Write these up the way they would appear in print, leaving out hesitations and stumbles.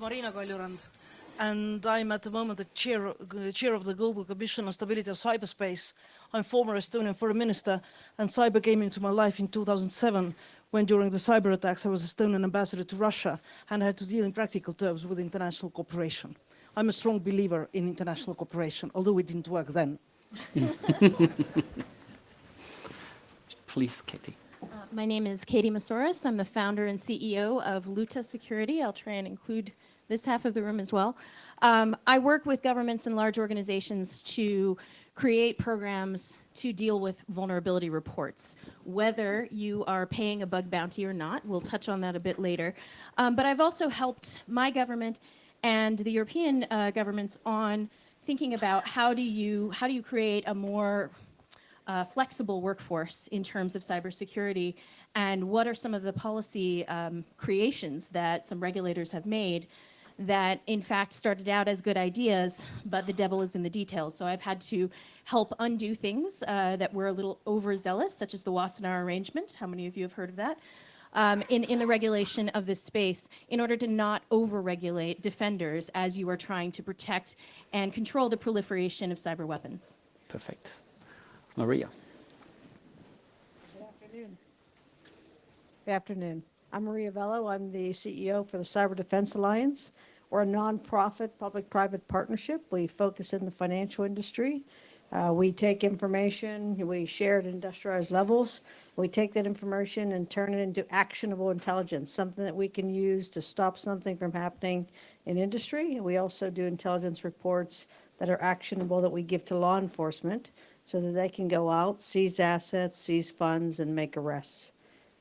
Marina Kaljurand, and I'm at the moment the chair of the Global Commission on Stability of Cyberspace. I'm former Estonian foreign minister, and cyber came into my life in 2007, when during the cyber attacks I was Estonian ambassador to Russia, and I had to deal in practical terms with international cooperation. I'm a strong believer in international cooperation, although it didn't work then. Please, Katie. My name is Katie Masouras. I'm the founder and CEO of Luta Security. I'll try and include this half of the room as well. I work with governments and large organizations to create programs to deal with vulnerability reports, whether you are paying a bug bounty or not. We'll touch on that a bit later. But I've also helped my government and the European governments on thinking about how do you create a more flexible workforce in terms of cybersecurity, and what are some of the policy creations that some regulators have made that in fact started out as good ideas, but the devil is in the details. So I've had to help undo things that were a little overzealous, such as the Wassenaar Arrangement. How many of you have heard of that? In the regulation of this space, in order to not over-regulate defenders as you are trying to protect and control the proliferation of cyber weapons. Perfect. Maria. Good afternoon. Good afternoon. I'm Maria Vello. I'm the CEO for the Cyber Defense Alliance. We're a nonprofit public-private partnership. We focus in the financial industry. We take information, we share it at industrialized levels. We take that information and turn it into actionable intelligence, something that we can use to stop something from happening in industry. And we also do intelligence reports that are actionable that we give to law enforcement so that they can go out, seize assets, seize funds, and make arrests.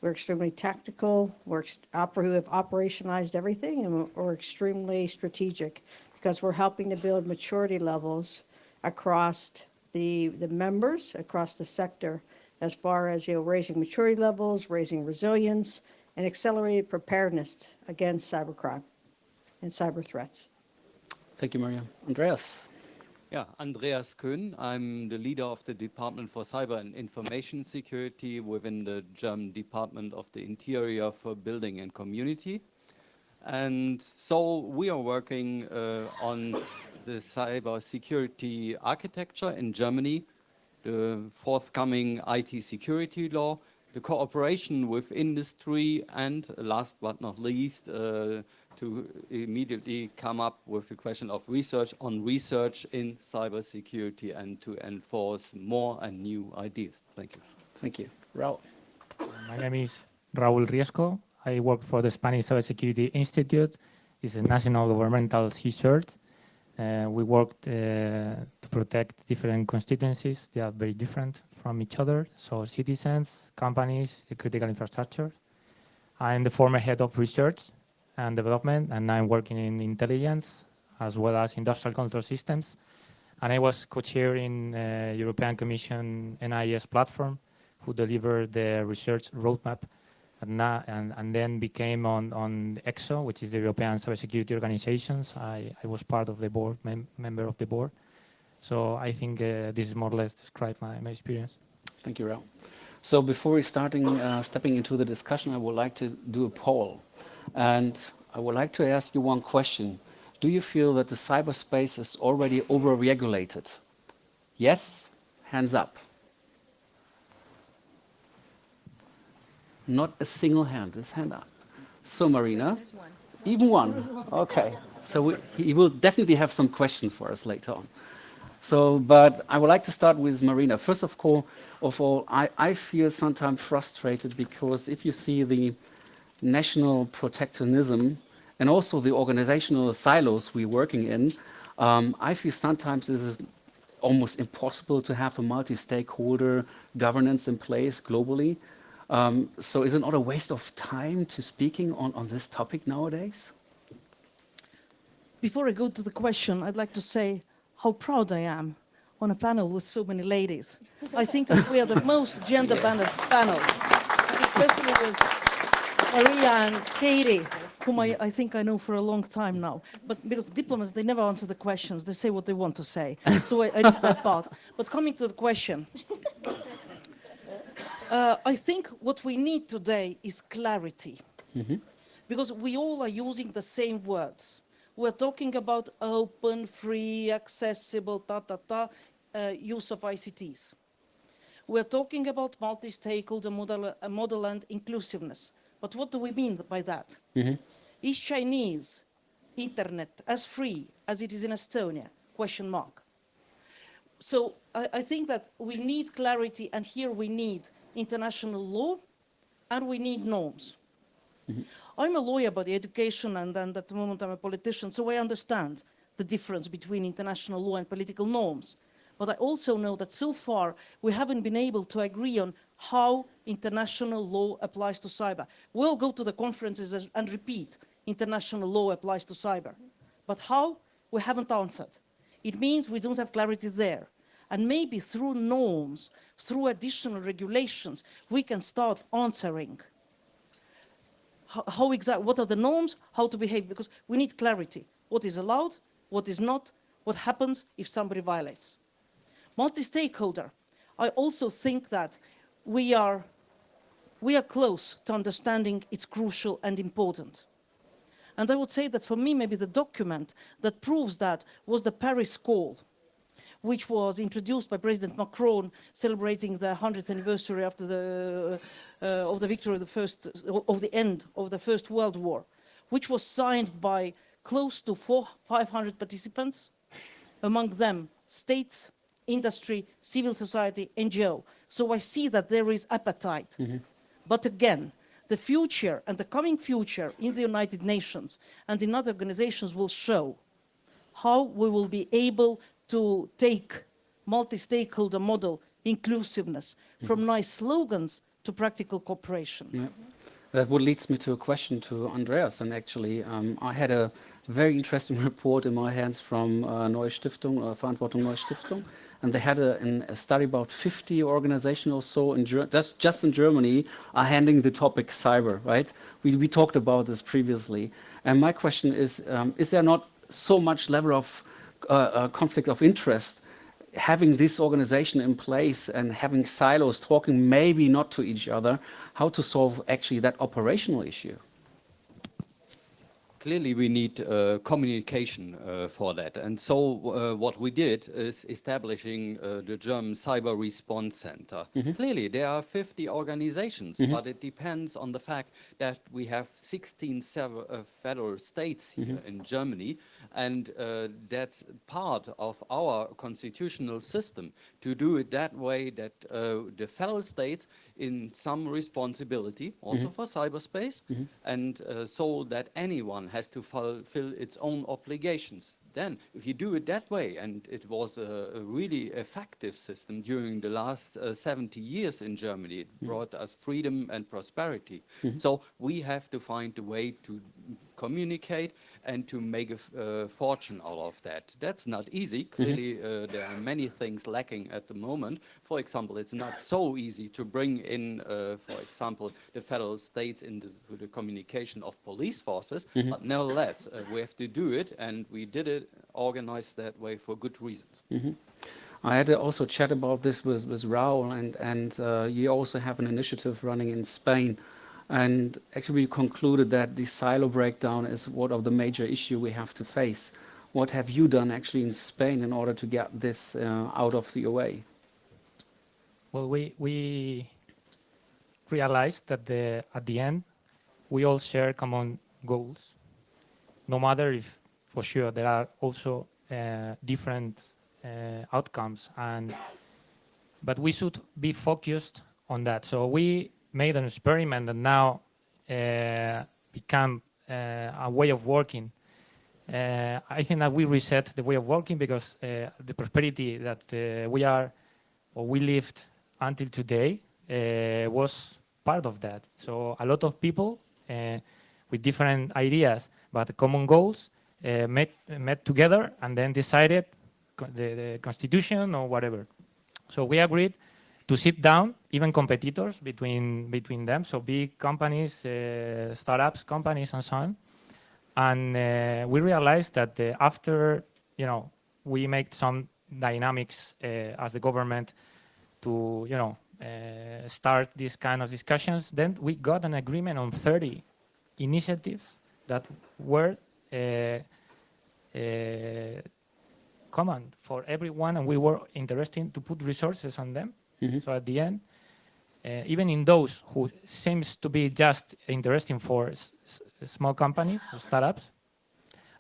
We're extremely tactical. We have operationalized everything, and we're extremely strategic because we're helping to build maturity levels across the members, across the sector, as far as raising maturity levels, raising resilience, and accelerated preparedness against cybercrime and cyber threats. Thank you, Maria. Andreas. Yeah, Andreas Köhn. I'm the leader of the Department for Cyber and Information Security within the German Department of the Interior for Building and Community. And so we are working on the cyber security architecture in Germany, the forthcoming IT security law, the cooperation with industry, and last but not least, to immediately come up with the question of research in cybersecurity and to enforce more and new ideas. Thank you. Thank you. Raul. My name is Raúl Riesco. I work for the Spanish Cybersecurity Institute. It's a national governmental research. We work to protect different constituencies. They are very different from each other. So citizens, companies, critical infrastructure. I'm the former head of research and development, and I'm working in intelligence as well as industrial control systems. And I was co-chair in European Commission NIS platform, who delivered the research roadmap, and then became on EXO, which is the European Cybersecurity Organizations. I was part of the board, member of the board. So I think this more or less describe my experience. Thank you, Raul. So before we stepping into the discussion, I would like to do a poll. And I would like to ask you one question. Do you feel that the cyberspace is already over-regulated? Yes? Hands up. Not a single hand is hand up. So Marina? There's one. Even one? Okay. So he will definitely have some questions for us later on. So, but I would like to start with Marina. First of all, I feel sometimes frustrated because if you see the national protectionism and also the organizational silos we're working in, I feel sometimes this is almost impossible to have a multi-stakeholder governance in place globally. So is it not a waste of time to speaking on this topic nowadays? Before I go to the question, I'd like to say how proud I am on a panel with so many ladies. I think that we are the most gender-balanced panel, especially with Maria and Katie, whom I think I know for a long time now. But because diplomats, they never answer the questions. They say what they want to say. So I did that part. But coming to the question, I think what we need today is clarity. Mm-hmm. Because we all are using the same words. we're talking about open, free, accessible, use of ICTs. We're talking about multi-stakeholder model and inclusiveness. But what do we mean by that? Is Chinese internet as free as it is in Estonia? Question mark. So I think that we need clarity, and here we need international law, and we need norms. I'm a lawyer by the education, and at the moment I'm a politician, so I understand the difference between international law and political norms. But I also know that so far we haven't been able to agree on how international law applies to cyber. We'll go to the conferences and repeat international law applies to cyber. But how? We haven't answered. It means we don't have clarity there. And maybe through norms, through additional regulations, we can start answering what are the norms, how to behave, because we need clarity. What is allowed, what is not, what happens if somebody violates. Multi-stakeholder, I also think that we are close to understanding it's crucial and important. And I would say that for me, maybe the document that proves that was the Paris Call, which was introduced by President Macron, celebrating the 100th anniversary after of the victory of the end of the First World War, which was signed by close to 500 participants, among them states, industry, civil society, NGO. So I see that there is appetite. But again, the future and the coming future in the United Nations and in other organizations will show how we will be able to take multi-stakeholder model inclusiveness from nice slogans to practical cooperation. Yeah. That would leads me to a question to Andreas. And actually, I had a very interesting report in my hands from Neue Stiftung, Verantwortung Neue Stiftung. And they had a study about 50 organizations or so just in Germany are handling the topic cyber, right? We talked about this previously. And my question is there not so much level of conflict of interest having this organization in place and having silos talking maybe not to each other, how to solve actually that operational issue? Clearly, we need communication for that. And so what we did is establishing the German Cyber Response Center. Clearly, there are 50 organizations, but it depends on the fact that we have 16 federal states here in Germany. And that's part of our constitutional system to do it that way, that the federal states in some responsibility also for cyberspace, and so that anyone has to fulfill its own obligations. Then, if you do it that way, and it was a really effective system during the last 70 years in Germany, it brought us freedom and prosperity. So we have to find a way to communicate and to make a fortune out of that. That's not easy. Clearly, there are many things lacking at the moment. For example, it's not so easy to bring in, for example, the federal states into the communication of police forces, but nevertheless, we have to do it, and we did it, organized that way for good reasons. I had also chat about this with Raul, and you also have an initiative running in Spain. And actually we concluded that the silo breakdown is one of the major issues we have to face. What have you done actually in Spain in order to get this out of the way? Well, we realized that at the end, we all share common goals, no matter if, for sure, there are also different outcomes, but we should be focused on that. So we made an experiment that now become a way of working. I think that we reset the way of working because the prosperity that we lived until today was part of that. So a lot of people with different ideas but common goals met together and then decided the constitution or whatever. So we agreed to sit down, even competitors between them, so big companies, startups, companies, and so on. And we realized that after, we make some dynamics as the government to, start these kind of discussions, then we got an agreement on 30 initiatives that were common for everyone, and we were interested to put resources on them. So at the end, even in those who seems to be just interesting for small companies, startups,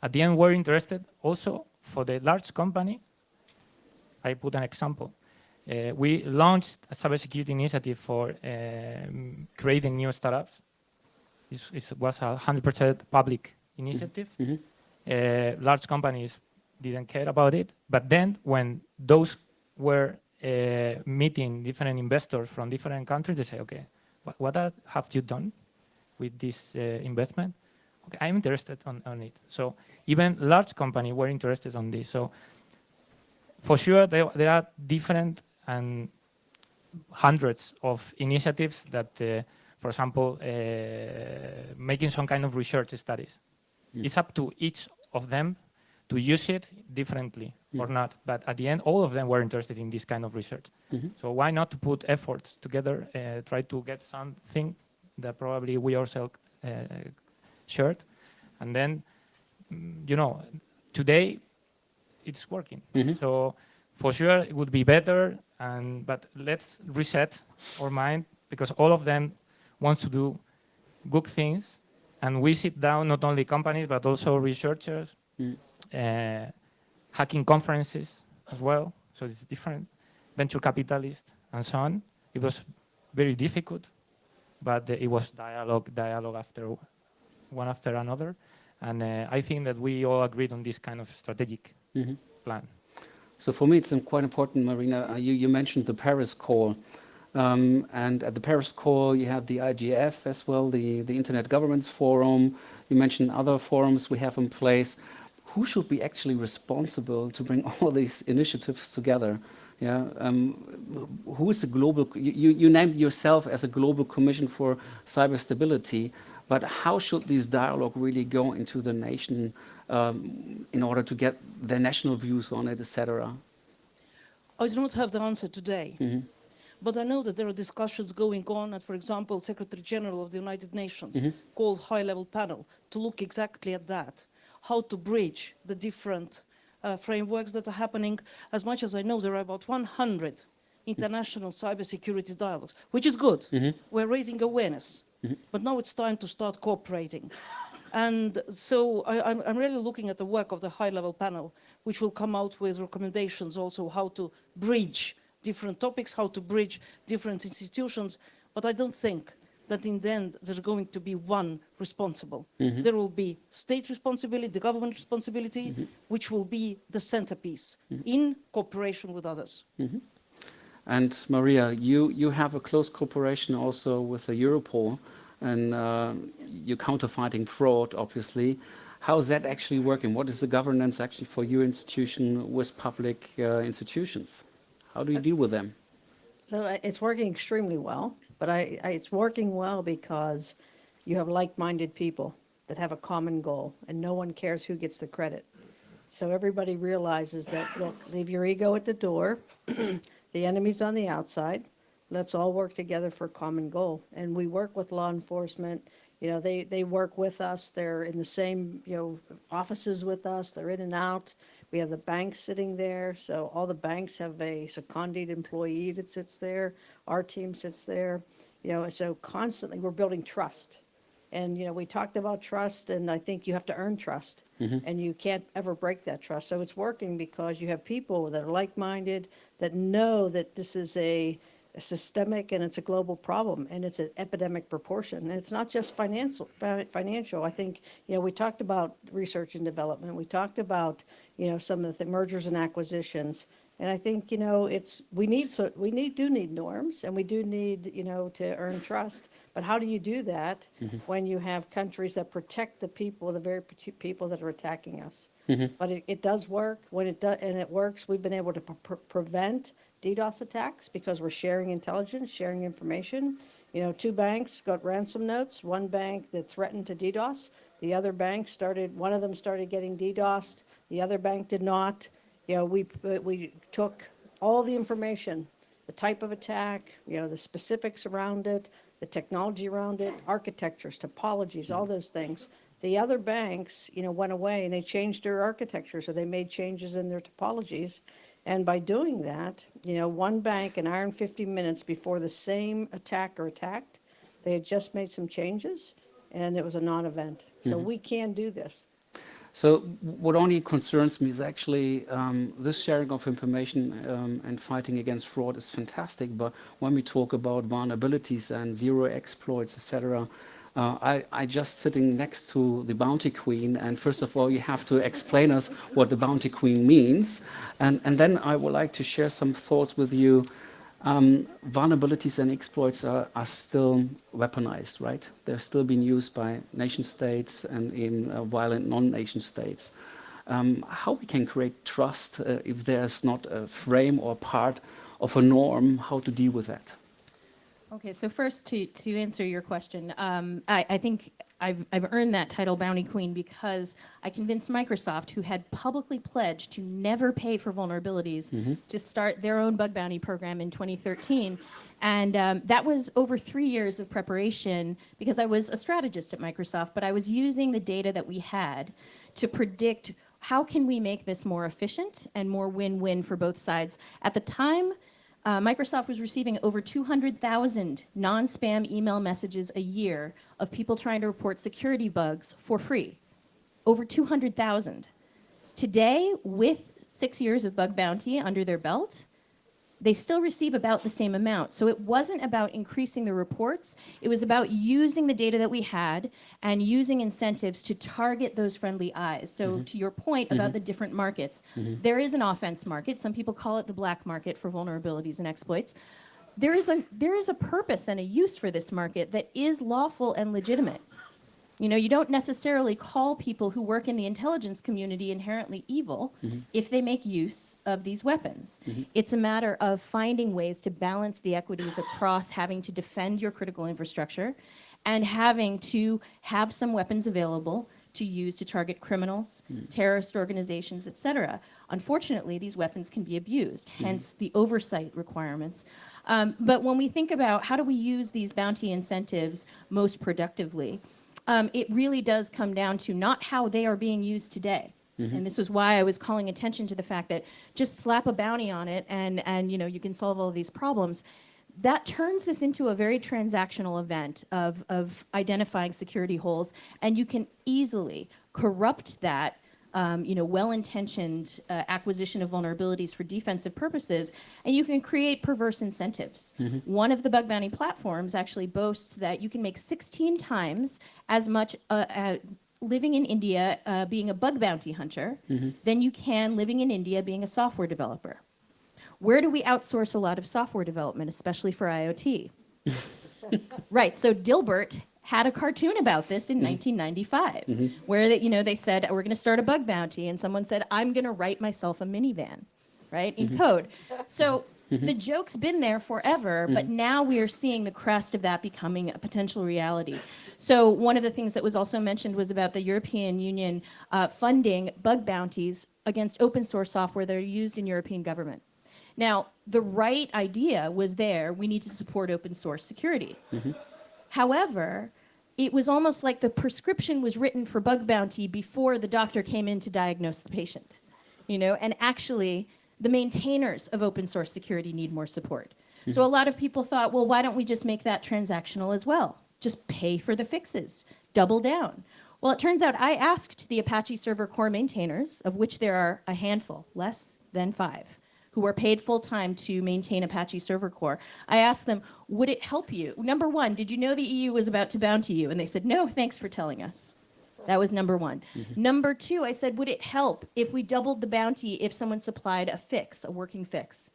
at the end we're interested also for the large company. I put an example. We launched a cybersecurity initiative for creating new startups. It was a 100% public initiative. Large companies didn't care about it. But then when those were meeting different investors from different countries, they say, okay, what have you done with this investment? Okay, I'm interested on it. So even large companies were interested on this. So for sure, there are different and hundreds of initiatives that, for example, making some kind of research studies. It's up to each of them to use it differently or not. But at the end, all of them were interested in this kind of research. So why not to put efforts together, try to get something that probably we ourselves shared. And then, today it's working. So for sure it would be better, but let's reset our mind, because all of them want to do good things. And we sit down, not only companies, but also researchers, hacking conferences as well. So it's different, venture capitalists and so on. It was very difficult, but it was dialogue after one after another. And I think that we all agreed on this kind of strategic plan. So for me, it's quite important, Marina. You mentioned the Paris call. And at the Paris call, you had the IGF as well, the Internet Governance Forum. You mentioned other forums we have in place. Who should be actually responsible to bring all these initiatives together? Yeah, who is the global? You named yourself as a global commission for cyber stability, but how should this dialogue really go into the nation in order to get their national views on it, etc.? I do not have the answer today. But I know that there are discussions going on at, for example, Secretary General of the United Nations called High-Level Panel to look exactly at that, how to bridge the different frameworks that are happening. As much as I know, there are about 100 international cybersecurity dialogues, which is good. We're raising awareness, but now it's time to start cooperating. And so I'm really looking at the work of the High-Level Panel, which will come out with recommendations also how to bridge different topics, how to bridge different institutions, but I don't think that in the end there's going to be one responsible. There will be state responsibility, the government responsibility, which will be the centerpiece in cooperation with others. And Maria, you have a close cooperation also with the Europol, and you're counterfighting fraud, obviously. How is that actually working? What is the governance actually for your institution with public institutions? How do you deal with them? So it's working extremely well, but it's working well because you have like-minded people that have a common goal, and no one cares who gets the credit. So everybody realizes that, look, leave your ego at the door. The enemy's on the outside. Let's all work together for a common goal. And we work with law enforcement. They work with us. They're in the same, offices with us. They're in and out. We have the banks sitting there, so all the banks have a seconded employee that sits there. Our team sits there, so constantly we're building trust. And, we talked about trust, and I think you have to earn trust, and you can't ever break that trust. So it's working because you have people that are like-minded, that know that this is a systemic and it's a global problem, and it's an epidemic proportion. And it's not just financial. I think, we talked about research and development. We talked about, some of the mergers and acquisitions. And I think, we do need norms, and we do need, to earn trust. But how do you do that when you have countries that protect the people, the very people that are attacking us? But it does work. When it does, and it works, we've been able to prevent DDoS attacks because we're sharing intelligence, sharing information. Two banks got ransom notes. One bank that threatened to DDoS. The other bank one of them started getting DDoSed. The other bank did not. We took all the information, the type of attack, the specifics around it, the technology around it, architectures, topologies, all those things. The other banks, went away and they changed their architecture, so they made changes in their topologies. And by doing that, one bank, an hour and 50 minutes before the same attacker attacked, they had just made some changes, and it was a non-event. So we can do this. So what only concerns me is actually this sharing of information and fighting against fraud is fantastic. But when we talk about vulnerabilities and zero exploits, etc., I just sitting next to the Bounty Queen, and first of all, you have to explain us what the Bounty Queen means, and then I would like to share some thoughts with you. Vulnerabilities and exploits are still weaponized, right? They're still being used by nation states and in violent non-nation states. How we can create trust if there's not a frame or part of a norm, how to deal with that? Okay, so first to answer your question, I think I've earned that title, Bounty Queen, because I convinced Microsoft, who had publicly pledged to never pay for vulnerabilities, to start their own bug bounty program in 2013. And that was over 3 years of preparation, because I was a strategist at Microsoft, but I was using the data that we had to predict how can we make this more efficient and more win-win for both sides. At the time, Microsoft was receiving over 200,000 non-spam email messages a year of people trying to report security bugs for free. Over 200,000. Today, with 6 years of bug bounty under their belt, they still receive about the same amount. So it wasn't about increasing the reports, it was about using the data that we had and using incentives to target those friendly eyes. So to your point about the different markets, there is an offense market. Some people call it the black market for vulnerabilities and exploits. There is a purpose and a use for this market that is lawful and legitimate. You don't necessarily call people who work in the intelligence community inherently evil if they make use of these weapons. It's a matter of finding ways to balance the equities across having to defend your critical infrastructure and having to have some weapons available to use to target criminals, terrorist organizations, etc. Unfortunately, these weapons can be abused, hence the oversight requirements. But when we think about how do we use these bounty incentives most productively, it really does come down to not how they are being used today. And this was why I was calling attention to the fact that just slap a bounty on it and you can solve all of these problems. That turns this into a very transactional event of identifying security holes, and you can easily corrupt that well-intentioned acquisition of vulnerabilities for defensive purposes, and you can create perverse incentives. One of the bug bounty platforms actually boasts that you can make 16 times as much living in India being a bug bounty hunter than you can living in India being a software developer. Where do we outsource a lot of software development, especially for IoT? Right, so Dilbert had a cartoon about this in 1995, where they said, we're going to start a bug bounty, and someone said, I'm going to write myself a minivan, right, in code. So the joke's been there forever, but now we are seeing the crest of that becoming a potential reality. So one of the things that was also mentioned was about the European Union funding bug bounties against open source software that are used in European government. Now, the right idea was there, we need to support open source security. However, it was almost like the prescription was written for bug bounty before the doctor came in to diagnose the patient, and actually the maintainers of open source security need more support. So a lot of people thought, well, why don't we just make that transactional as well? Just pay for the fixes, double down. Well, it turns out I asked the Apache Server Core maintainers, of which there are a handful, less than 5, who are paid full-time to maintain Apache Server Core. I asked them, would it help you? Number one, did you know the EU was about to bounty you? And they said, no, thanks for telling us. That was number one. Number two, I said, would it help if we doubled the bounty if someone supplied a fix, a working fix?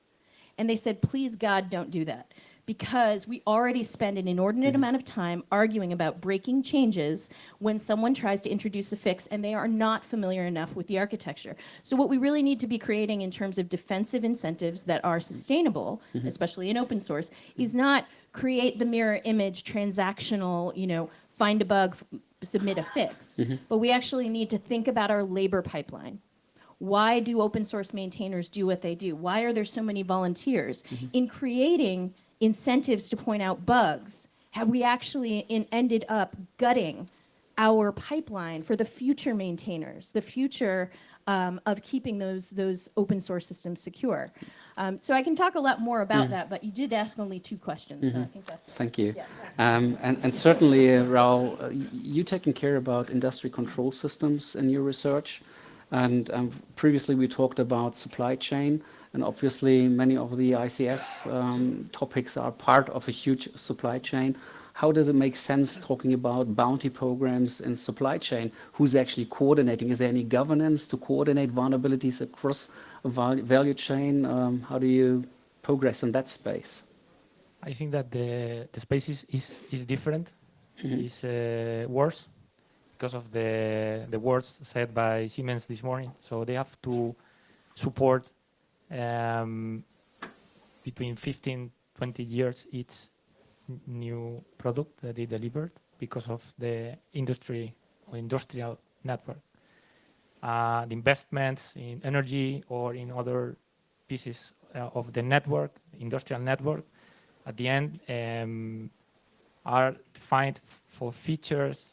And they said, please, God, don't do that. Because we already spend an inordinate amount of time arguing about breaking changes when someone tries to introduce a fix and they are not familiar enough with the architecture. So what we really need to be creating in terms of defensive incentives that are sustainable, especially in open source, is not create the mirror image transactional, find a bug, submit a fix. But we actually need to think about our labor pipeline. Why do open source maintainers do what they do? Why are there so many volunteers? In creating incentives to point out bugs, have we actually ended up gutting our pipeline for the future maintainers, the future of keeping those open source systems secure. So I can talk a lot more about that, but you did ask only 2 questions, so I think that's... Thank you. Yeah. And certainly, Raul, you taking care about industry control systems in your research. And previously we talked about supply chain, and obviously many of the ICS topics are part of a huge supply chain. How does it make sense talking about bounty programs in supply chain? Who's actually coordinating? Is there any governance to coordinate vulnerabilities across a value chain? How do you progress in that space? I think that the space is different, is worse because of the words said by Siemens this morning. So they have to support between 15, 20 years each new product that they delivered because of the industry or industrial network. The investments in energy or in other pieces of the network, industrial network, at the end are defined for features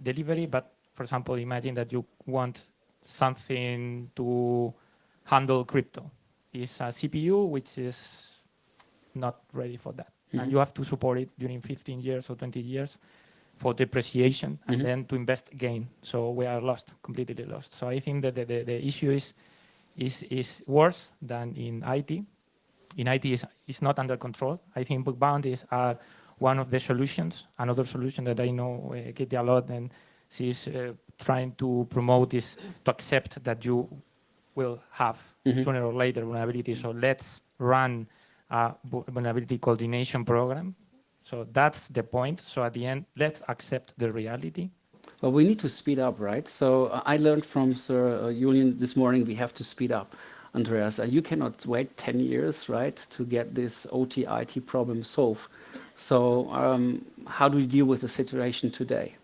delivery. But for example, imagine that you want something to handle crypto. It's a CPU which is not ready for that. And you have to support it during 15 years or 20 years for depreciation and then to invest again. So we are lost, completely lost. So I think that the issue is worse than in IT. In IT, it's not under control. I think bug bounties are one of the solutions. Another solution that I know Katie a lot and she's trying to promote is to accept that you will have sooner or later vulnerability. So let's run a vulnerability coordination program. So that's the point. So at the end, let's accept the reality. Well, we need to speed up, right? So I learned from Sir Julian this morning, we have to speed up, Andreas. You cannot wait 10 years, right, to get this OT-IT problem solved. So how do we deal with the situation today?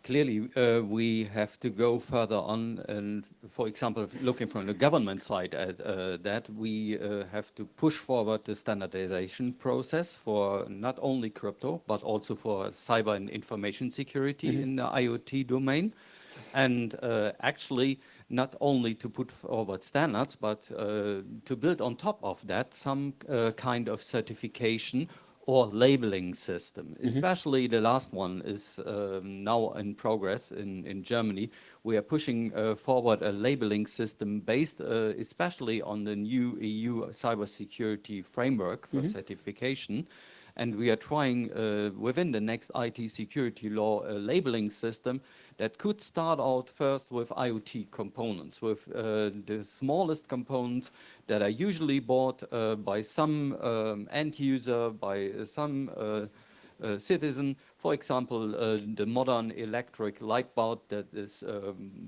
Clearly, we have to go further on, and for example, looking from the government side at that, we have to push forward the standardization process for not only crypto, but also for cyber and information security in the IoT domain. And actually, not only to put forward standards, but to build on top of that some kind of certification or labeling system. Especially the last one is now in progress in Germany. We are pushing forward a labeling system based especially on the new EU cybersecurity framework for certification. And we are trying within the next IT security law a labeling system that could start out first with IoT components, with the smallest components that are usually bought by some end user, by some citizen. For example, the modern electric light bulb that is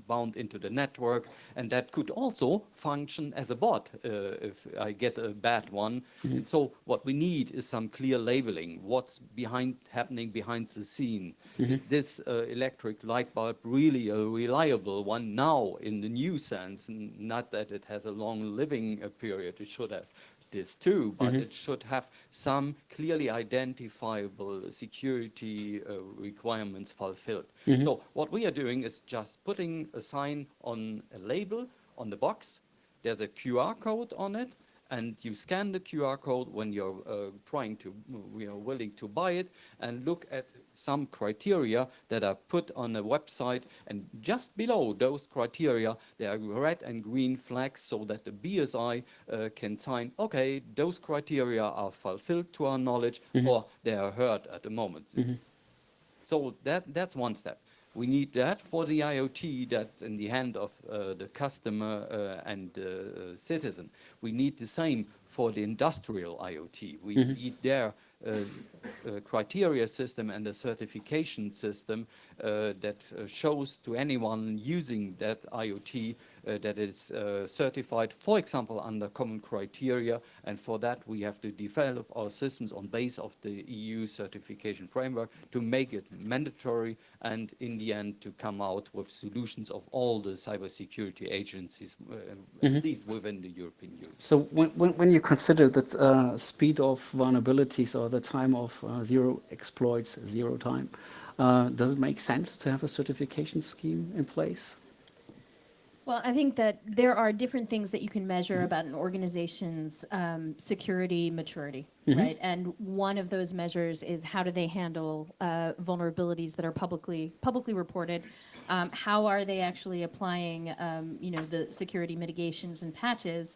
bound into the network, and that could also function as a bot if I get a bad one. And so what we need is some clear labeling. What's happening behind the scene? Is this electric light bulb really a reliable one now in the new sense? Not that it has a long living period. It should have this too, but it should have some clearly identifiable security requirements fulfilled. So what we are doing is just putting a sign on a label on the box. There's a QR code on it, and you scan the QR code when you're willing to buy it, and look at some criteria that are put on a website, and just below those criteria there are red and green flags so that the BSI can sign, okay, those criteria are fulfilled to our knowledge, or they are heard at the moment. So that's one step. We need that for the IoT that's in the hand of the customer and the citizen. We need the same for the industrial IoT. We need their criteria system and a certification system that shows to anyone using that IoT that is certified, for example, under common criteria. And for that, we have to develop our systems on base of the EU certification framework to make it mandatory, and in the end to come out with solutions of all the cybersecurity agencies, at least within the European Union. So when you consider that speed of vulnerabilities or the time of zero exploits, zero time, Does it make sense to have a certification scheme in place? Well, I think that there are different things that you can measure about an organization's security maturity, right? And one of those measures is how do they handle vulnerabilities that are publicly reported? How are they actually applying, the security mitigations and patches?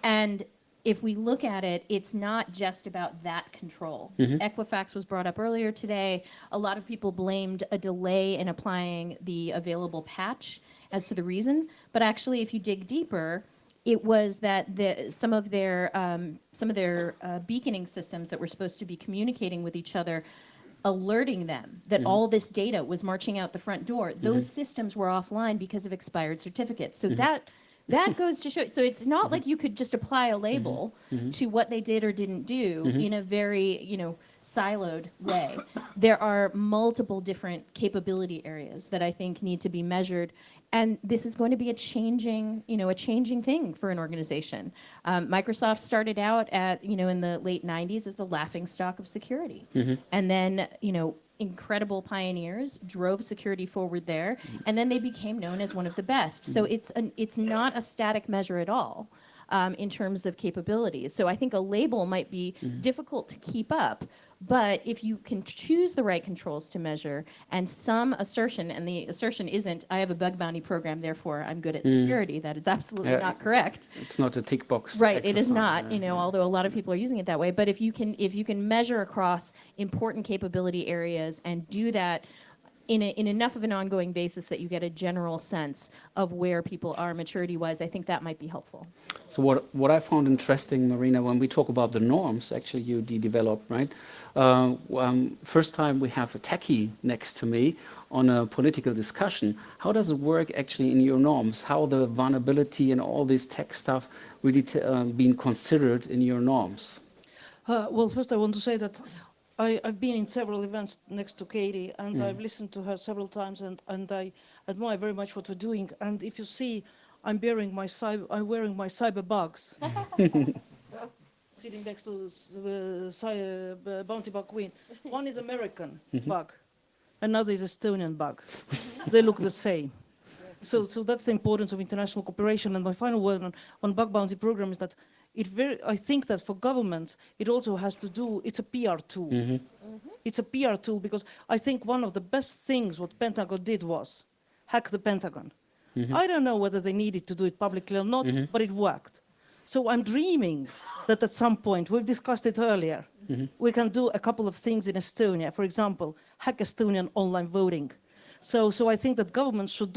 And if we look at it, it's not just about that control. Equifax was brought up earlier today. A lot of people blamed a delay in applying the available patch as to the reason, but actually, if you dig deeper, it was that some of their beaconing systems that were supposed to be communicating with each other, alerting them that all this data was marching out the front door, those systems were offline because of expired certificates. So that goes to show. So it's not like you could just apply a label to what they did or didn't do in a very, siloed way. There are multiple different capability areas that I think need to be measured. And this is going to be a changing thing for an organization. Microsoft started out in the late 90s as the laughingstock of security. And then, incredible pioneers drove security forward there, and then they became known as one of the best. So it's not a static measure at all in terms of capabilities. So I think a label might be difficult to keep up, but if you can choose the right controls to measure and some assertion, and the assertion isn't, I have a bug bounty program, therefore I'm good at security. That is absolutely not correct. It's not a tick box. Right, it is exercise, not, although a lot of people are using it that way. But if you can measure across important capability areas and do that in enough of an ongoing basis that you get a general sense of where people are maturity-wise, I think that might be helpful. So what I found interesting, Marina, when we talk about the norms, actually you developed, right? First time we have a techie next to me on a political discussion. How does it work actually in your norms? How the vulnerability and all this tech stuff really being considered in your norms? Well, first I want to say that I've been in several events next to Katie, and I've listened to her several times, and I admire very much what we're doing. And if you see, I'm wearing my cyber bugs, sitting next to the bounty bug queen. One is American bug, another is Estonian bug. They look the same. So that's the importance of international cooperation. And my final word on bug bounty program is that I think that for governments, it also has to do, it's a PR tool. It's a PR tool because I think one of the best things what Pentagon did was hack the Pentagon. I don't know whether they needed to do it publicly or not, but it worked. So I'm dreaming that at some point, we've discussed it earlier, we can do a couple of things in Estonia. For example, hack Estonian online voting. So I think that governments should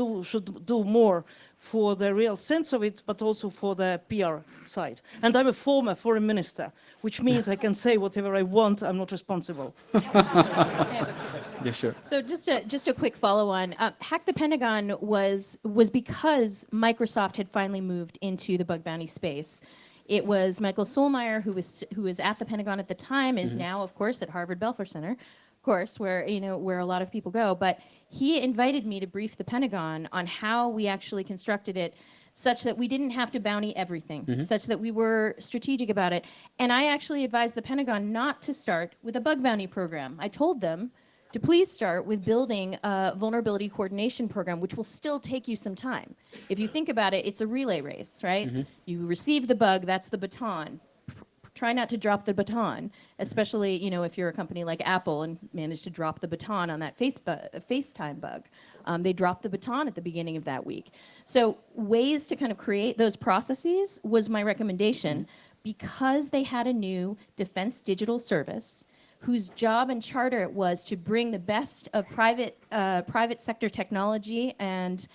do more for the real sense of it, but also for the PR side. And I'm a former foreign minister, which means I can say whatever I want. I'm not responsible. Yeah, sure. So just a quick follow-on. Hack the Pentagon was because Microsoft had finally moved into the bug bounty space. It was Michael Solmeyer, who was at the Pentagon at the time, is now, of course, at Harvard Belfer Center, of course, where a lot of people go. But he invited me to brief the Pentagon on how we actually constructed it such that we didn't have to bounty everything, such that we were strategic about it. And I actually advised the Pentagon not to start with a bug bounty program. I told them to please start with building a vulnerability coordination program, which will still take you some time. If you think about it, it's a relay race, right? You receive the bug, that's the baton. Try not to drop the baton, especially if you're a company like Apple and manage to drop the baton on that FaceTime bug. They dropped the baton at the beginning of that week. So ways to kind of create those processes was my recommendation because they had a new defense digital service whose job and charter it was to bring the best of private sector technology and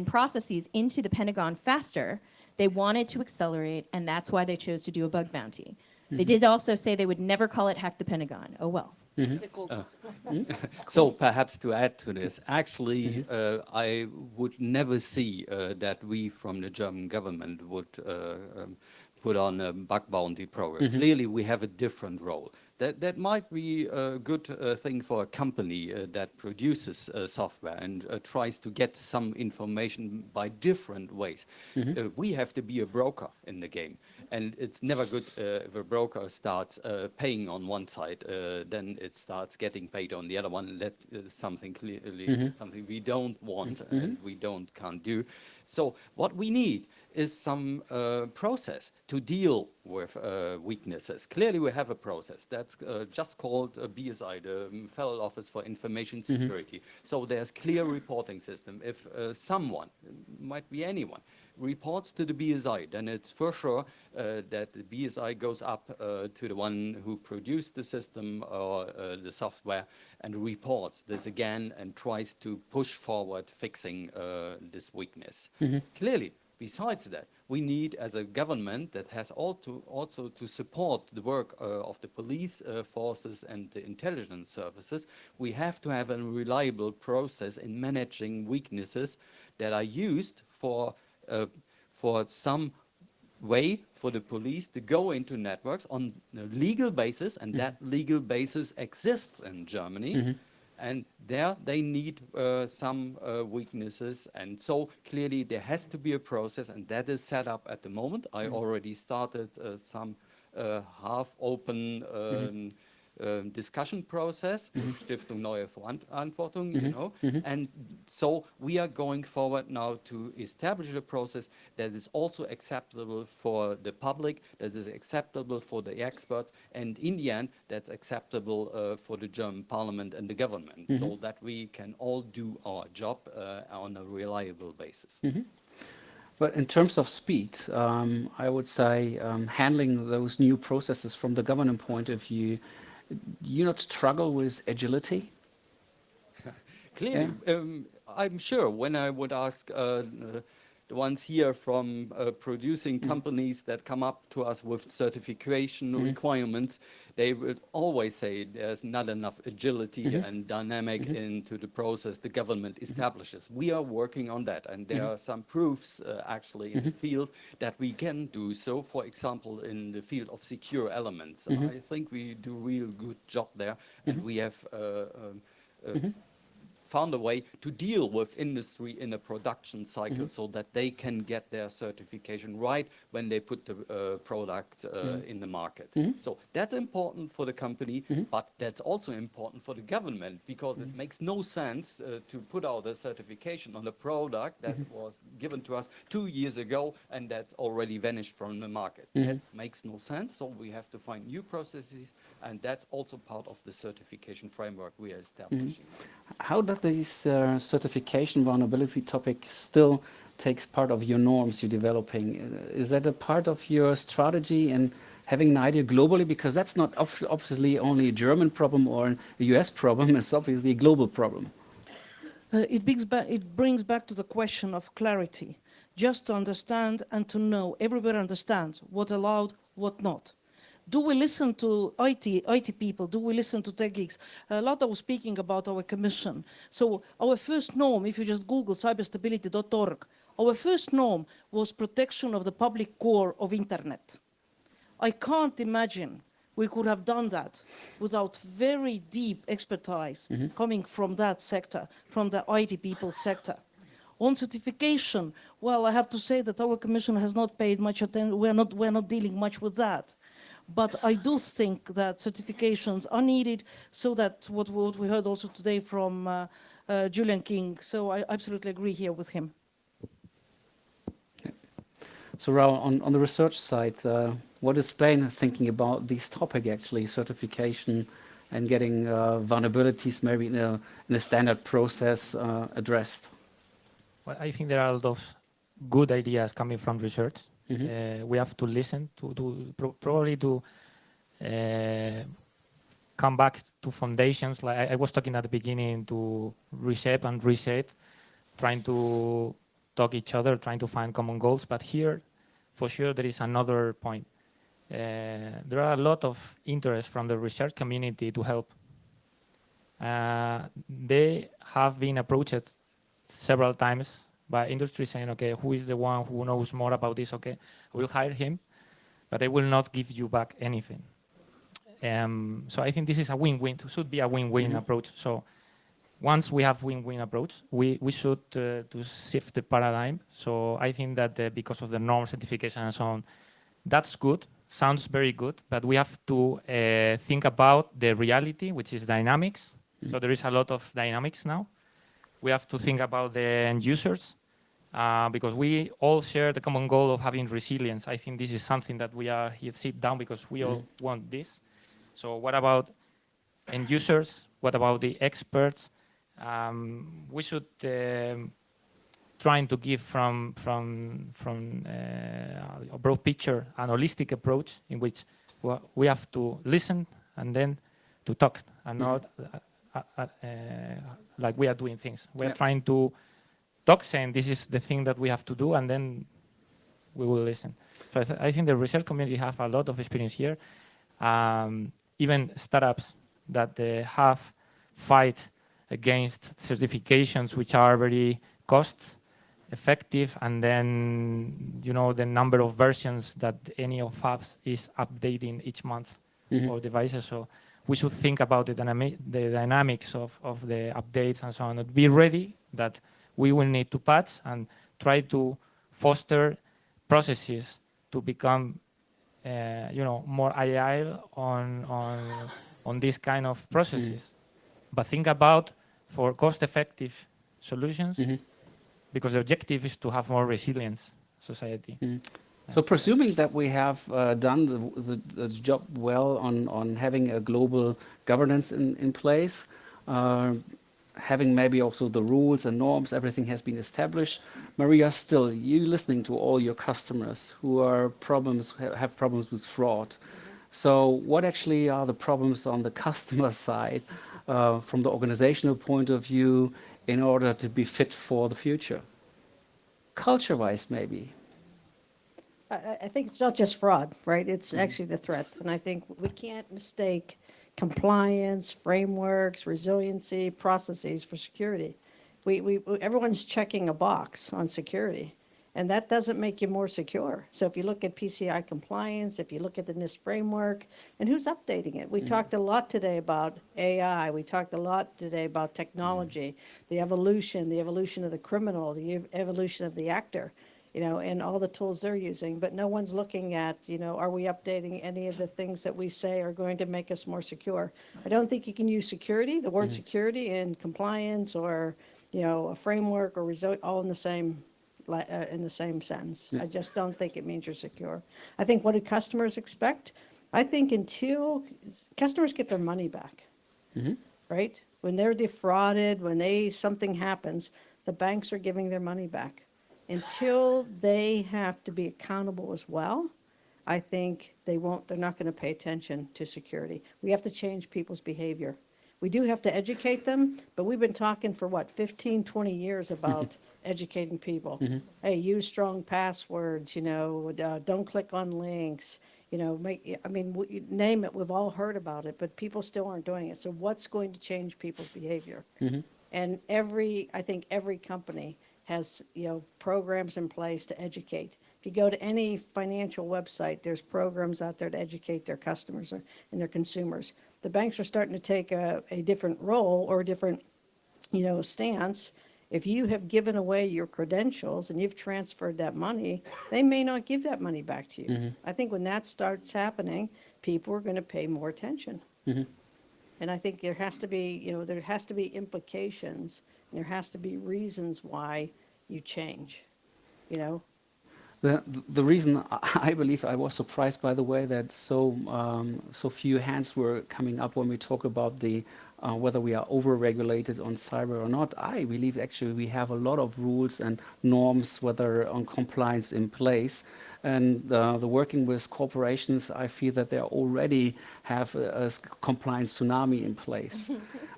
processes into the Pentagon faster. They wanted to accelerate, and that's why they chose to do a bug bounty. They did also say they would never call it Hack the Pentagon. Oh, well. They called it. So perhaps to add to this, actually, I would never see that we from the German government would put on a bug bounty program. Clearly, we have a different role. That might be a good thing for a company that produces software and tries to get some information by different ways. We have to be a broker in the game. And it's never good if a broker starts paying on one side, then it starts getting paid on the other one. That is something clearly something we don't want and we can't do. So what we need is some process to deal with weaknesses. Clearly, we have a process that's just called BSI, the Federal Office for Information Security. So there's clear reporting system. If someone, might be anyone, reports to the BSI, then it's for sure that the BSI goes up to the one who produced the system or the software and reports this again and tries to push forward fixing this weakness. Clearly, besides that, we need, as a government that has also to support the work of the police forces and the intelligence services, we have to have a reliable process in managing weaknesses that are used for some way for the police to go into networks on a legal basis, and that legal basis exists in Germany. And there they need some weaknesses, and so clearly there has to be a process, and that is set up at the moment. I already started some half-open discussion process, Stiftung Neue Verantwortung, you know, and so we are going forward now to establish a process that is also acceptable for the public, that is acceptable for the experts, and in the end, that's acceptable for the German parliament and the government, so that we can all do our job on a reliable basis. But in terms of speed, I would say handling those new processes from the government point of view, you not struggle with agility? Clearly, I'm sure when I would ask the ones here from producing companies that come up to us with certification requirements, they would always say there's not enough agility and dynamic into the process the government establishes. We are working on that, and there are some proofs actually in the field that we can do so. For example, in the field of secure elements, I think we do a real good job there, and we have found a way to deal with industry in a production cycle so that they can get their certification right when they put the product in the market. So that's important for the company, but that's also important for the government, because it makes no sense to put out a certification on a product that was given to us 2 years ago and that's already vanished from the market. That makes no sense, so we have to find new processes, and that's also part of the certification framework we are establishing. How does this certification vulnerability topic still takes part of your norms you're developing? Is that a part of your strategy and having an idea globally? Because that's not obviously only a German problem or a US problem, it's obviously a global problem. It brings back to the question of clarity, just to understand and to know, everybody understands what allowed, what not. Do we listen to IT people? Do we listen to tech geeks? Lotta was speaking about our commission. So our first norm, if you just Google cyberstability.org, our first norm was protection of the public core of internet. I can't imagine we could have done that without very deep expertise coming from that sector, from the IT people sector. On certification, well, I have to say that our commission has not paid much attention. We're not dealing much with that. But I do think that certifications are needed, so that what we heard also today from Julian King. So I absolutely agree here with him. So Raul, on the research side, what is Spain thinking about this topic actually, certification and getting vulnerabilities maybe in a standard process addressed? Well, I think there are a lot of good ideas coming from research. We have to listen probably to come back to foundations. Like I was talking at the beginning, to reset and reset, trying to talk each other, trying to find common goals. But here, for sure, there is another point. There are a lot of interest from the research community to help. They have been approached several times by industry saying, okay, who is the one who knows more about this? Okay, we'll hire him, but I will not give you back anything. So I think this is a win-win. It should be a win-win approach. So once we have win-win approach, we should to shift the paradigm. So I think that because of the norm certification and so on, That's good, sounds very good, but we have to think about the reality, which is dynamics. So there is a lot of dynamics now. We have to think about the end users, because we all share the common goal of having resilience. I think this is something that we are here sit down because we all want this. So what about end users? What about the experts? We should trying to give from a broad picture, an holistic approach in which we have to listen and then to talk, and not like we are doing things. We are trying to talk, saying this is the thing that we have to do, and then we will listen. So I think the research community have a lot of experience here. Even startups that have fight against certifications which are very cost effective, and then the number of versions that any of us is updating each month for devices. So we should think about the dynamics of the updates and so on. Be ready that we will need to patch and try to foster processes to become more agile on these kind of processes. But think about for cost-effective solutions, because the objective is to have more resilience society. So presuming that we have done the job well on having a global governance in place, having maybe also the rules and norms, everything has been established. Maria, still, you listening to all your customers who have problems with fraud. So what actually are the problems on the customer side from the organizational point of view in order to be fit for the future? Culture-wise, maybe. I think it's not just fraud, right? It's actually the threat. And I think we can't mistake compliance, frameworks, resiliency, processes for security. Everyone's checking a box on security, and that doesn't make you more secure. So if you look at PCI compliance, if you look at the NIST framework, and who's updating it? We talked a lot today about AI. We talked a lot today about technology, the evolution of the criminal, the evolution of the actor, and all the tools they're using. But no one's looking at, are we updating any of the things that we say are going to make us more secure? I don't think you can use security, the word security, and compliance or, a framework or all in the same sentence. I just don't think it means you're secure. I think what do customers expect? I think until customers get their money back, right? When they're defrauded, when something happens, the banks are giving their money back. Until they have to be accountable as well, I think they're not going to pay attention to security. We have to change people's behavior. We do have to educate them, but we've been talking for 15, 20 years about educating people. Hey, use strong passwords, don't click on links, name it, we've all heard about it, but people still aren't doing it. So what's going to change people's behavior? And I think every company has, programs in place to educate. If you go to any financial website, there's programs out there to educate their customers and their consumers. The banks are starting to take a different role or a different, stance. If you have given away your credentials and you've transferred that money, they may not give that money back to you. I think when that starts happening, people are going to pay more attention. And I think there has to be, implications, and there has to be reasons why you change, The reason I believe I was surprised by the way that so few hands were coming up when we talk about the whether we are over-regulated on cyber or not. I believe actually we have a lot of rules and norms, whether on compliance in place. And the working with corporations, I feel that they already have a compliance tsunami in place.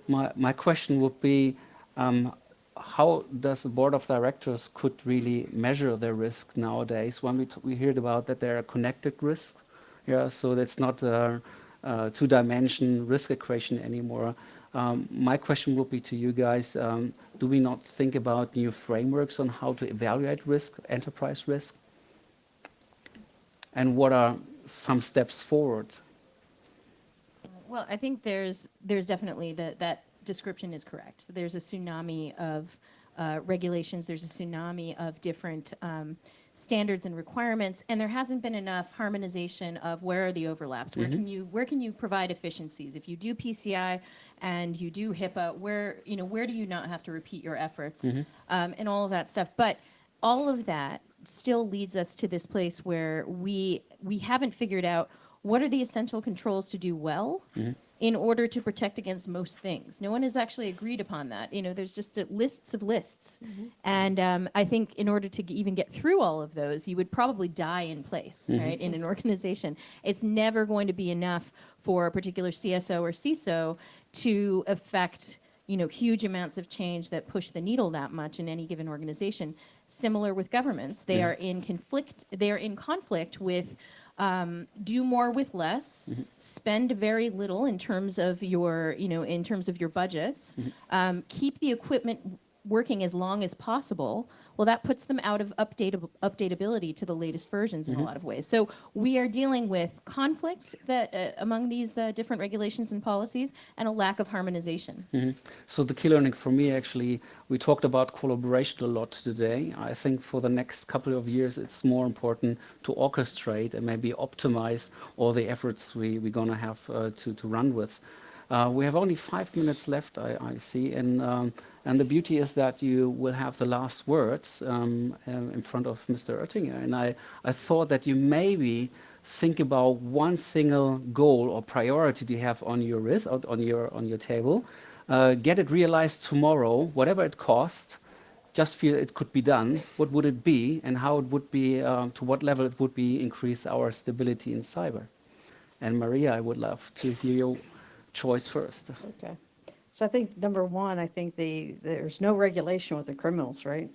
My question would be, how does the board of directors could really measure their risk nowadays? When we heard about that there are connected risks, so that's not a two-dimension risk equation anymore. My question would be to you guys, do we not think about new frameworks on how to evaluate risk, enterprise risk? And what are some steps forward? Well, I think there's definitely that description is correct. So there's a tsunami of regulations. There's a tsunami of different standards and requirements, and there hasn't been enough harmonization of where are the overlaps, where can you provide efficiencies? If you do PCI and you do HIPAA, where do you not have to repeat your efforts, and all of that stuff. But all of that still leads us to this place where we haven't figured out what are the essential controls to do well in order to protect against most things. No one has actually agreed upon that. There's just lists of lists. And I think in order to even get through all of those, you would probably die in place, right, in an organization. It's never going to be enough for a particular CSO or CISO to affect huge amounts of change that push the needle that much in any given organization. Similar with governments, they are in conflict. They are in conflict with do more with less, spend very little in terms of your budgets, keep the equipment working as long as possible. Well, that puts them out of updatability to the latest versions in a lot of ways. So we are dealing with conflict that among these different regulations and policies, and a lack of harmonization. So the key learning for me, actually, we talked about collaboration a lot today. I think for the next couple of years, it's more important to orchestrate and maybe optimize all the efforts we're going to have to run with. We have only 5 minutes left, I see, and the beauty is that you will have the last words in front of Mr. Oettinger. And I thought that you maybe think about one single goal or priority you have on your list, on your table, get it realized tomorrow, whatever it costs. Just feel it could be done. What would it be, and how it would be, to what level it would be increase our stability in cyber? And Maria, I would love to hear your choice first. Okay. So I think number one, there's no regulation with the criminals, right?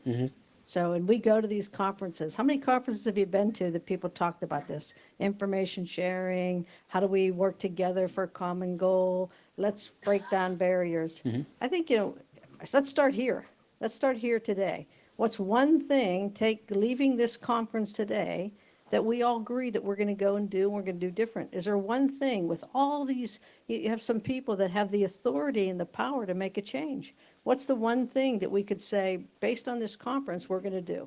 So, and we go to these conferences. How many conferences have you been to that people talked about this? Information sharing, how do we work together for a common goal? Let's break down barriers. I think, let's start here. Let's start here today. What's one thing, leaving this conference today, that we all agree that we're going to go and do, and we're going to do different? Is there one thing with all these, you have some people that have the authority and the power to make a change. What's the one thing that we could say, based on this conference, we're going to do?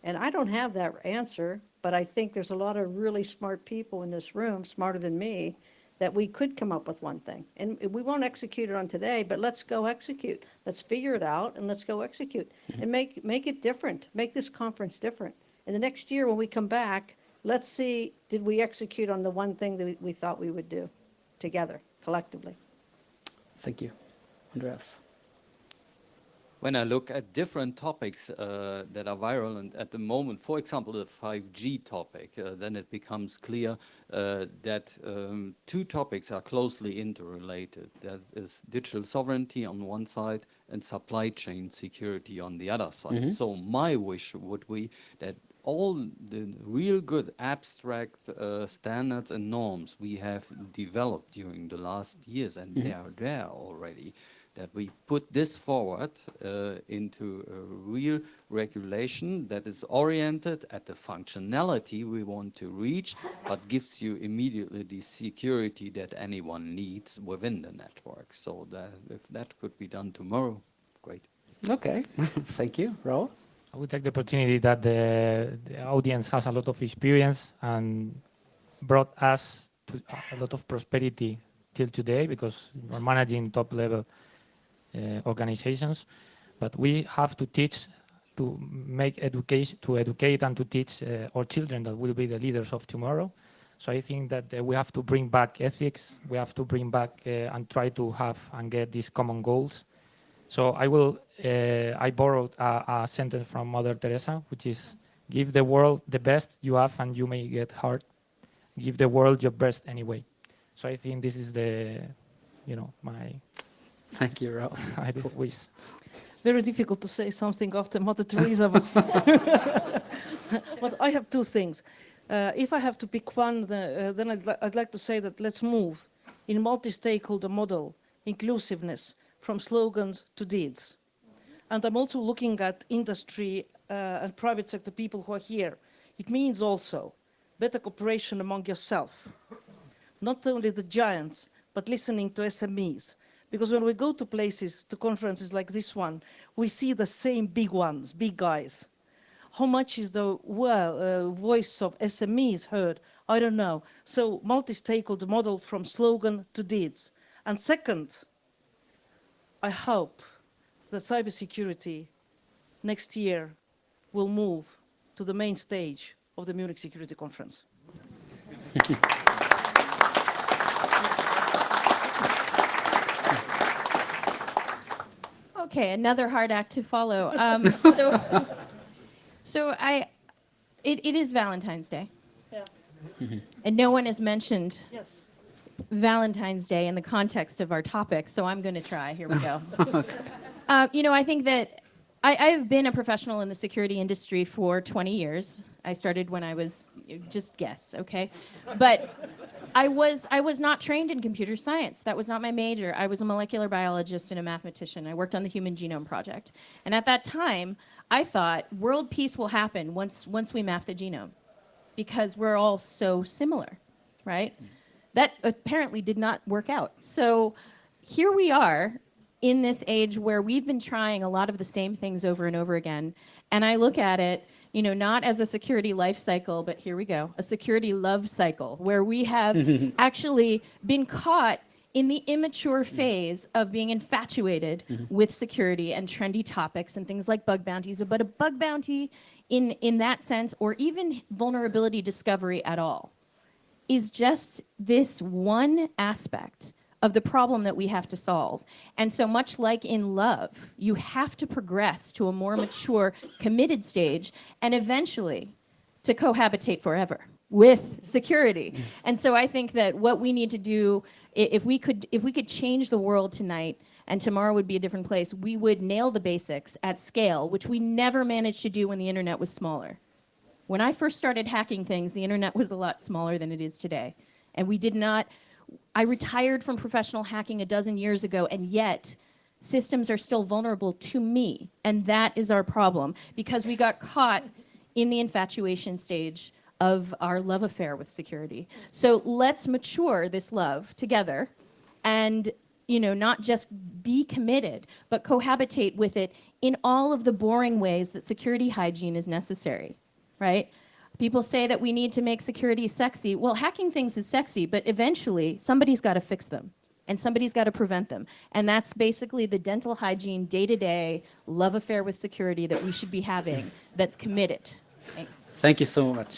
And I don't have that answer, but I think there's a lot of really smart people in this room, smarter than me, that we could come up with one thing. And we won't execute it on today, but let's go execute. Let's figure it out and let's go execute. And make it different. Make this conference different. And the next year when we come back, let's see, did we execute on the one thing that we thought we would do together, collectively? Thank you. Andreas. When I look at different topics that are viral, and at the moment, for example, the 5G topic, then it becomes clear that two topics are closely interrelated. That is digital sovereignty on one side and supply chain security on the other side. So my wish would be that all the real good abstract standards and norms we have developed during the last years, and they are there already, that we put this forward into a real regulation that is oriented at the functionality we want to reach, but gives you immediately the security that anyone needs within the network. So that if that could be done tomorrow, great. Okay, thank you. Raul? I would take the opportunity that the audience has a lot of experience and brought us to a lot of prosperity till today, because we're managing top-level organizations. But we have to teach, to make education, to educate and to teach our children that will be the leaders of tomorrow. So I think that we have to bring back ethics. We have to bring back and try to have and get these common goals. So I borrowed a sentence from Mother Teresa, which is, give the world the best you have and you may get hurt. Give the world your best anyway. So I think this is my Thank you, Raul. ideal wish. Very difficult to say something after Mother Teresa, but, but I have two things. If I have to pick one, then I'd like to say that let's move in multi-stakeholder model, inclusiveness, from slogans to deeds. And I'm also looking at industry and private sector people who are here. It means also better cooperation among yourself, not only the giants, but listening to SMEs. Because when we go to places, to conferences like this one, we see the same big ones, big guys. How much is the voice of SMEs heard? I don't know. So multi-stakeholder model from slogan to deeds. And second, I hope that cybersecurity next year will move to the main stage of the Munich Security Conference. Okay, another hard act to follow. It is Valentine's Day. Yeah. And no one has mentioned Yes. Valentine's Day in the context of our topic, so I'm going to try. Here we go. I think that I've been a professional in the security industry for 20 years. I started when I was, just guess, okay? But I was not trained in computer science. That was not my major. I was a molecular biologist and a mathematician. I worked on the Human Genome Project. And at that time, I thought world peace will happen once we map the genome, because we're all so similar, right? That apparently did not work out. So here we are in this age where we've been trying a lot of the same things over and over again. And I look at it, not as a security life cycle, but here we go, a security love cycle, where we have actually been caught in the immature phase of being infatuated with security and trendy topics and things like bug bounties. But a bug bounty in that sense, or even vulnerability discovery at all, is just this one aspect of the problem that we have to solve. And so much like in love, you have to progress to a more mature, committed stage, and eventually to cohabitate forever with security. And so I think that what we need to do, if we could change the world tonight, and tomorrow would be a different place, we would nail the basics at scale, which we never managed to do when the internet was smaller. When I first started hacking things, the internet was a lot smaller than it is today. And I retired from professional hacking a dozen years ago, and yet systems are still vulnerable to me. And that is our problem, because we got caught in the infatuation stage of our love affair with security. So let's mature this love together and not just be committed, but cohabitate with it in all of the boring ways that security hygiene is necessary, right? People say that we need to make security sexy. Well, hacking things is sexy, but eventually somebody's got to fix them and somebody's got to prevent them. And that's basically the dental hygiene, day-to-day love affair with security that we should be having that's committed. Thanks. Thank you so much.